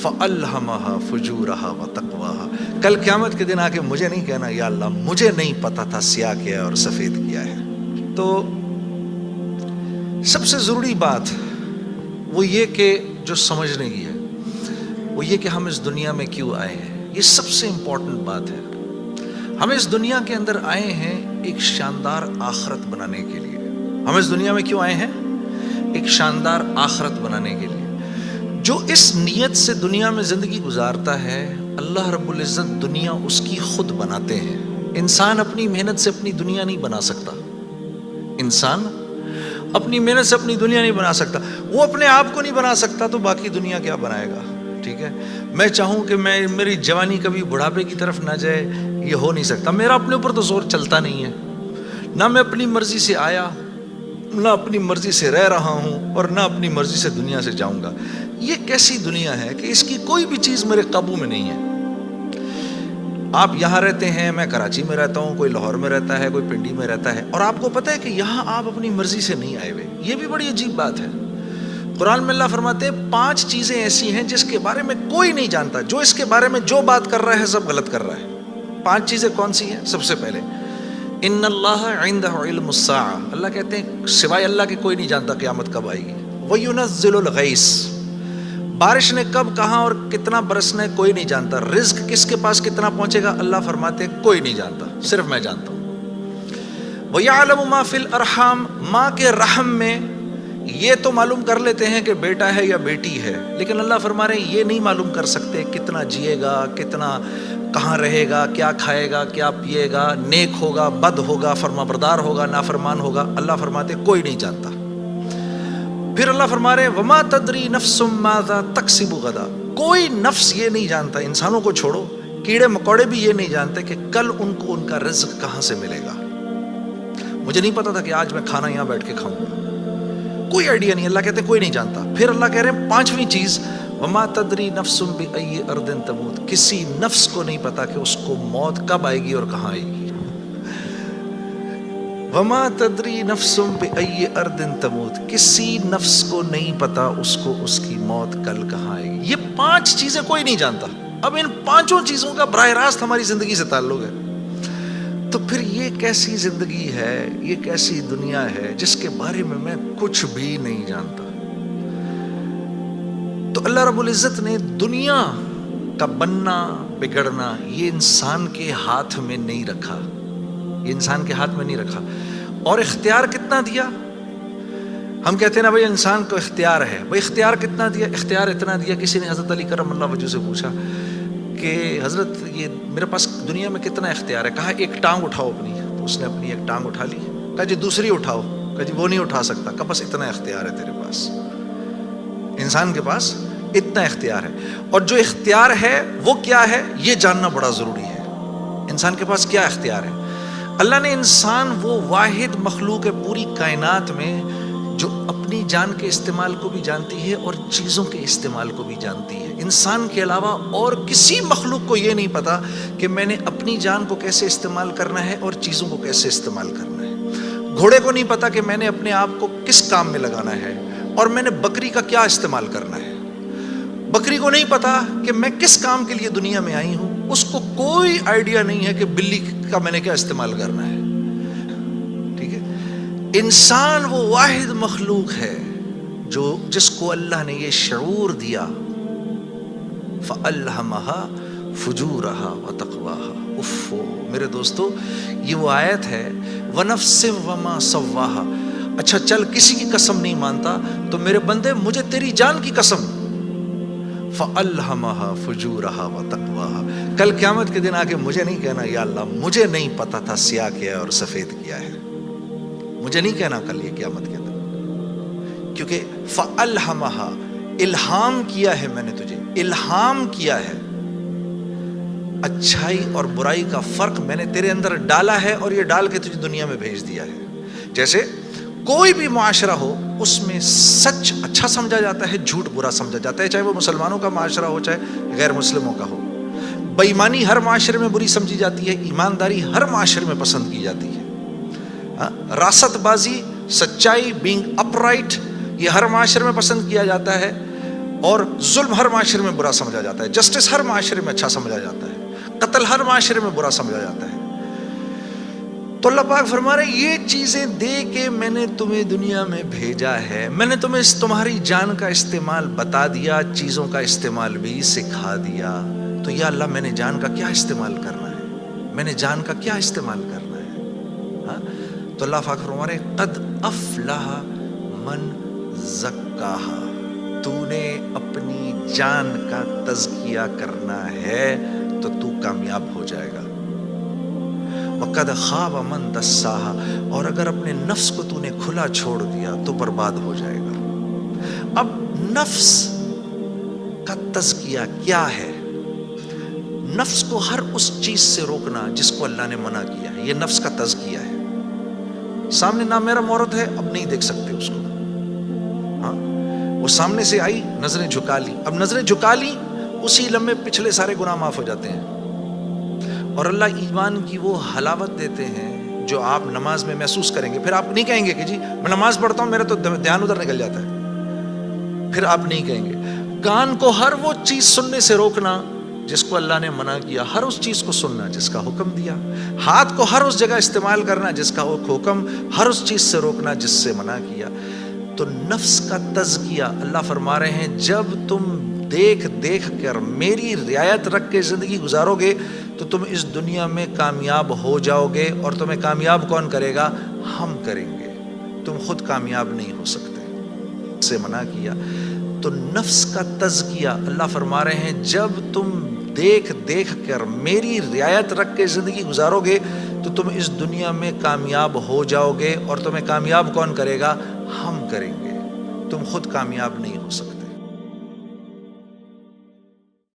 فَأَلْهَمَهَا فُجُورَهَا وَتَقْوَاهَا. کل قیامت کے دن آ کے مجھے نہیں کہنا یا اللہ مجھے نہیں پتا تھا سیاہ کیا ہے اور سفید کیا ہے. تو سب سے ضروری بات وہ یہ کہ جو سمجھنے کی ہے وہ یہ کہ ہم اس دنیا میں کیوں آئے ہیں. یہ سب سے امپورٹنٹ بات ہے. ہم اس دنیا کے اندر آئے ہیں ایک شاندار آخرت بنانے کے لیے. ہم اس دنیا میں کیوں آئے ہیں؟ ایک شاندار آخرت بنانے کے لیے. جو اس نیت سے دنیا میں زندگی گزارتا ہے اللہ رب العزت دنیا اس کی خود بناتے ہیں. انسان اپنی محنت سے اپنی دنیا نہیں بنا سکتا. انسان اپنی محنت سے اپنی دنیا نہیں بنا سکتا. وہ اپنے آپ کو نہیں بنا سکتا تو باقی دنیا کیا بنائے گا؟ ٹھیک ہے. میں چاہوں کہ میری جوانی کبھی بڑھاپے کی طرف نہ جائے، یہ ہو نہیں سکتا. میرا اپنے اوپر تو زور چلتا نہیں ہے. نہ میں اپنی مرضی سے آیا، نہ اپنی مرضی سے رہ رہا ہوں، اور نہ اپنی مرضی سے دنیا سے جاؤں گا. یہ کیسی دنیا ہے کہ اس کی کوئی بھی چیز میرے قابو میں نہیں ہے. آپ یہاں رہتے ہیں، میں کراچی میں رہتا ہوں، کوئی لاہور میں رہتا ہے، کوئی پنڈی میں رہتا ہے، اور آپ کو پتہ ہے کہ یہاں آپ اپنی مرضی سے نہیں آئے ہوئے. یہ بھی بڑی عجیب بات ہے. قرآن میں اللہ فرماتے ہیں 5 چیزیں ایسی ہیں جس کے بارے میں کوئی نہیں جانتا. جو اس کے بارے میں جو بات کر رہا ہے سب غلط کر رہا ہے. 5 چیزیں کون سی ہیں؟ سب سے پہلے ان اللہ عندہ علم الساعہ. اللہ کہتے ہیں سوائے اللہ کے کوئی نہیں جانتا قیامت کب آئے گی. وَيُنَزِّلُ الْغَيْثَ. بارش نے کب کہاں اور کتنا برسنا ہے کوئی نہیں جانتا. رزق کس کے پاس کتنا پہنچے گا اللہ فرماتے ہیں کوئی نہیں جانتا، صرف میں جانتا ہوں. وَيَعْلَمُ مَا فِي الْأَرْحَامِ. ماں کے رحم میں یہ تو معلوم کر لیتے ہیں کہ بیٹا ہے یا بیٹی ہے، لیکن اللہ فرما رہے ہیں یہ نہیں معلوم کر سکتے کتنا جیے گا، کتنا کہاں رہے گا، کیا کھائے گا، کیا پیے گا، نیک ہوگا، بد ہوگا، فرما بردار ہوگا، نافرمان ہوگا. اللہ فرماتے کوئی نہیں جانتا. پھر اللہ فرما رہے وما تدری نفس ماذا تکسب غدا. کوئی نفس یہ نہیں جانتا، انسانوں کو چھوڑو، کیڑے مکوڑے بھی یہ نہیں جانتے کہ کل ان کو ان کا رزق کہاں سے ملے گا. مجھے نہیں پتا تھا کہ آج میں کھانا یہاں بیٹھ کے کھاؤں گا، کوئی آئیڈیا نہیں. اللہ کہتے کوئی نہیں جانتا. پھر اللہ کہہ رہے ہیں 5ویں چیز وما تدری نفس بأی ارض تموت. کسی نفس کو نہیں پتا کہ اس کو موت کب آئے گی اور کہاں آئے گی. وما تدری نفس بأی ارض تموت. کسی نفس کو نہیں پتا اس کو اس کی موت کل کہاں آئے گی. یہ 5 چیزیں کوئی نہیں جانتا. اب ان 5 چیزوں کا براہ راست ہماری زندگی سے تعلق ہے. تو پھر یہ کیسی زندگی ہے، یہ کیسی دنیا ہے جس کے بارے میں کچھ بھی نہیں جانتا. تو اللہ رب العزت نے دنیا کا بننا بگڑنا یہ انسان کے ہاتھ میں نہیں رکھا. یہ انسان کے ہاتھ میں نہیں رکھا. اور اختیار کتنا دیا؟ ہم کہتے ہیں نا بھائی انسان کو اختیار ہے. بھائی اختیار کتنا دیا؟ اختیار اتنا دیا. کسی نے حضرت علی کرم اللہ وجہ سے پوچھا کہ حضرت یہ میرے پاس دنیا میں کتنا اختیار ہے؟ کہا ایک ٹانگ اٹھاؤ اپنی. تو اس نے اپنی ایک ٹانگ اٹھا لی. کہا جی دوسری اٹھاؤ. کہا جی وہ نہیں اٹھا سکتا. کہا بس اتنا اختیار ہے تیرے پاس. انسان کے پاس اتنا اختیار ہے. اور جو اختیار ہے وہ کیا ہے یہ جاننا بڑا ضروری ہے. انسان کے پاس کیا اختیار ہے؟ اللہ نے انسان وہ واحد مخلوق ہے پوری کائنات میں جو اپنی جان کے استعمال کو بھی جانتی ہے اور چیزوں کے استعمال کو بھی جانتی ہے. انسان کے علاوہ اور کسی مخلوق کو یہ نہیں پتا کہ میں نے اپنی جان کو کیسے استعمال کرنا ہے اور چیزوں کو کیسے استعمال کرنا ہے. گھوڑے کو نہیں پتا کہ میں نے اپنے آپ کو کس کام میں لگانا ہے اور میں نے بکری کا کیا استعمال کرنا ہے. بکری کو نہیں پتا کہ میں کس کام کے لیے دنیا میں آئی ہوں. اس کو کوئی آئیڈیا نہیں ہے کہ بلی کا میں نے کیا استعمال کرنا ہے. ٹھیک ہے. انسان وہ واحد مخلوق ہے جس کو اللہ نے یہ شعور دیا فَأَلْهَمَهَا فُجُورَهَا وَتَقْوَاهَا. اف میرے دوستو یہ وہ آیت ہے وَنَفْسٍ وَمَا سَوَّاهَا. اچھا چل کسی کی قسم نہیں مانتا تو میرے بندے مجھے تیری جان کی قسم فَأَلْهَمَهَا فُجُورَهَا وَتَقْوَاهَا. کل قیامت کے دن آ کے مجھے نہیں کہنا یا اللہ مجھے نہیں پتا تھا سیاہ کیا ہے اور سفید کیا ہے. مجھے نہیں کہنا کل یہ قیامت کے دن، کیونکہ فَأَلْهَمَهَا الہام کیا ہے میں نے تجھے، الہام کیا ہے. اچھائی اور برائی کا فرق میں نے تیرے اندر ڈالا ہے اور یہ ڈال کے تجھے دنیا میں بھیج دیا ہے. جیسے کوئی بھی معاشرہ ہو اس میں سچ اچھا سمجھا جاتا ہے، جھوٹ برا سمجھا جاتا ہے، چاہے وہ مسلمانوں کا معاشرہ ہو چاہے غیر مسلموں کا ہو. بے ایمانی ہر معاشرے میں بری سمجھی جاتی ہے، ایمانداری ہر معاشرے میں پسند کی جاتی ہے. راست بازی، سچائی، بینگ اپ رائٹ یہ ہر معاشرے میں پسند کیا جاتا ہے. اور ظلم ہر معاشرے میں برا سمجھا جاتا ہے، جسٹس ہر معاشرے میں اچھا سمجھا جاتا ہے، قتل ہر معاشرے میں برا سمجھا جاتا ہے۔ تو اللہ پاک فرما رہے یہ چیزیں دے کے میں نے تمہیں دنیا میں بھیجا ہے، میں نے تمہیں تمہاری جان کا استعمال بتا دیا، چیزوں کا استعمال بھی سکھا دیا۔ تو یا اللہ میں نے جان کا کیا استعمال کرنا ہے، میں نے جان کا کیا استعمال کرنا ہے؟ ہاں؟ تو اللہ پاک فرما رہے قد افلح من زکاہا، تو نے اپنی جان کا تزکیہ کرنا ہے تو تو کامیاب ہو جائے گا۔ وقد خاب من دساہا، اور اگر اپنے نفس کو تو نے کھلا چھوڑ دیا تو برباد ہو جائے گا۔ اب نفس کا تزکیہ کیا ہے؟ نفس کو ہر اس چیز سے روکنا جس کو اللہ نے منع کیا ہے، یہ نفس کا تزکیہ ہے۔ سامنے نامیرا عورت ہے، اب نہیں دیکھ سکتے اس کو، ہاں وہ سامنے سے آئی، نظریں جھکا لی، اب نظریں جھکا لی اسی لمحے پچھلے سارے گناہ معاف ہو جاتے ہیں، اور اللہ ایمان کی وہ حلاوت دیتے ہیں جو آپ نماز میں محسوس کریں گے۔ پھر آپ نہیں کہیں گے کہ جی میں نماز پڑھتا ہوں میرا تو دھیان ادھر نکل جاتا ہے، پھر آپ نہیں کہیں گے۔ کان کو ہر وہ چیز سننے سے روکنا جس کو اللہ نے منع کیا، ہر اس چیز کو سننا جس کا حکم دیا۔ ہاتھ کو ہر اس جگہ استعمال کرنا جس کا حکم، ہر اس چیز سے روکنا جس سے منع کیا۔ تو نفس کا تزکیہ اللہ فرما رہے ہیں جب تم دیکھ دیکھ کر میری رعایت رکھ کے زندگی گزارو گے تو تم اس دنیا میں کامیاب ہو جاؤ گے، اور تمہیں کامیاب کون کرے گا؟ ہم کریں گے، تم خود کامیاب نہیں ہو سکتے، سے منع کیا۔ تو نفس کا تزکیہ اللہ فرما رہے ہیں جب تم دیکھ دیکھ کر میری رعایت رکھ کے زندگی گزارو گے تو تم اس دنیا میں کامیاب ہو جاؤ گے، اور تمہیں کامیاب کون کرے گا؟ ہم کریں گے، تم خود کامیاب نہیں ہو سکتے۔